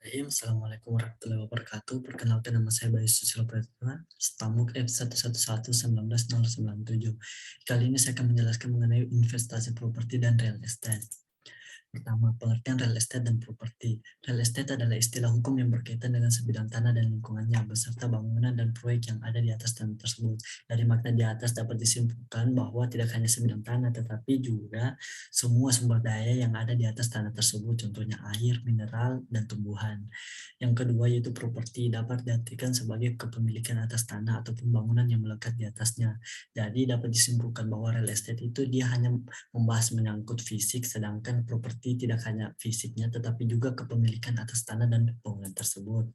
Assalamualaikum warahmatullahi wabarakatuh. Perkenalkan nama saya Bayu Susilo Pratama, Stamuk F111997. Kali ini saya akan menjelaskan mengenai investasi properti dan real estate. Pertama, pengertian real estate dan properti. Real estate adalah istilah hukum yang berkaitan dengan sebidang tanah dan lingkungannya, beserta bangunan dan proyek yang ada di atas tanah tersebut. Dari makna di atas dapat disimpulkan bahwa tidak hanya sebidang tanah, tetapi juga semua sumber daya yang ada di atas tanah tersebut, contohnya air, mineral, dan tumbuhan. Yang kedua yaitu properti, dapat diartikan sebagai kepemilikan atas tanah ataupun bangunan yang melekat di atasnya. Jadi dapat disimpulkan bahwa real estate itu dia hanya membahas menyangkut fisik, sedangkan properti tidak hanya fisiknya, tetapi juga kepemilikan atas tanah dan bangunan tersebut.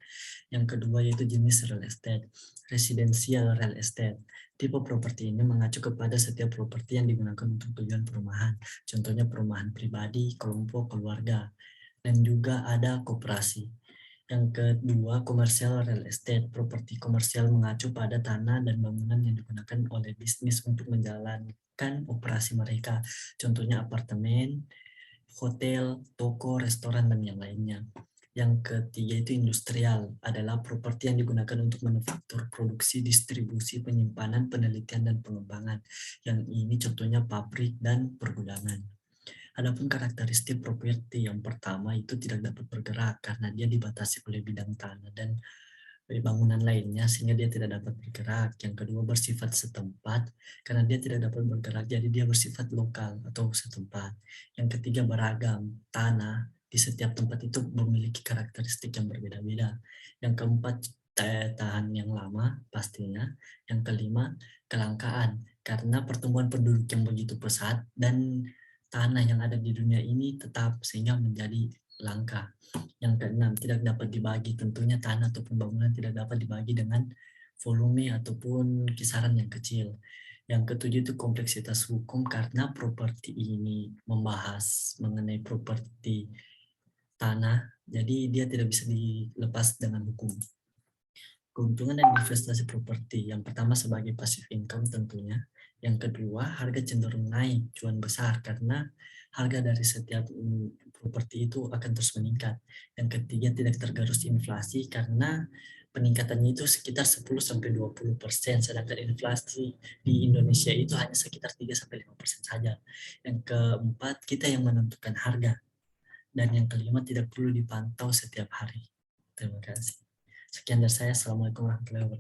Yang kedua yaitu jenis real estate, residential real estate. Tipe properti ini mengacu kepada setiap properti yang digunakan untuk tujuan perumahan, contohnya perumahan pribadi, kelompok, keluarga, dan juga ada koperasi. Yang kedua, komersial real estate. Properti komersial mengacu pada tanah dan bangunan yang digunakan oleh bisnis untuk menjalankan operasi mereka. Contohnya apartemen, hotel, toko, restoran, dan yang lainnya. Yang ketiga itu industrial, adalah properti yang digunakan untuk manufaktur, produksi, distribusi, penyimpanan, penelitian, dan pengembangan. Yang ini contohnya pabrik dan pergudangan. Adapun karakteristik properti yang pertama itu tidak dapat bergerak karena dia dibatasi oleh bidang tanah dan bangunan lainnya sehingga dia tidak dapat bergerak. Yang kedua bersifat setempat karena dia tidak dapat bergerak jadi dia bersifat lokal atau setempat. Yang ketiga beragam, tanah di setiap tempat itu memiliki karakteristik yang berbeda-beda. Yang keempat daya tahan yang lama pastinya. Yang kelima kelangkaan karena pertumbuhan penduduk yang begitu pesat dan tanah yang ada di dunia ini tetap sehingga menjadi langka. Yang keenam, tidak dapat dibagi. Tentunya tanah ataupun bangunan tidak dapat dibagi dengan volume ataupun kisaran yang kecil. Yang ketujuh itu kompleksitas hukum karena properti ini membahas mengenai properti tanah, jadi dia tidak bisa dilepas dengan hukum. Keuntungan dan investasi properti. Yang pertama sebagai passive income tentunya. Yang kedua, harga cenderung naik, cuan besar karena harga dari setiap properti itu akan terus meningkat. Yang ketiga, tidak tergerus inflasi karena peningkatannya itu sekitar 10-20%, sedangkan inflasi di Indonesia itu hanya sekitar 3-5% saja. Yang keempat, kita yang menentukan harga. Dan yang kelima, tidak perlu dipantau setiap hari. Terima kasih. Sekian dari saya. Assalamualaikum warahmatullahi wabarakatuh.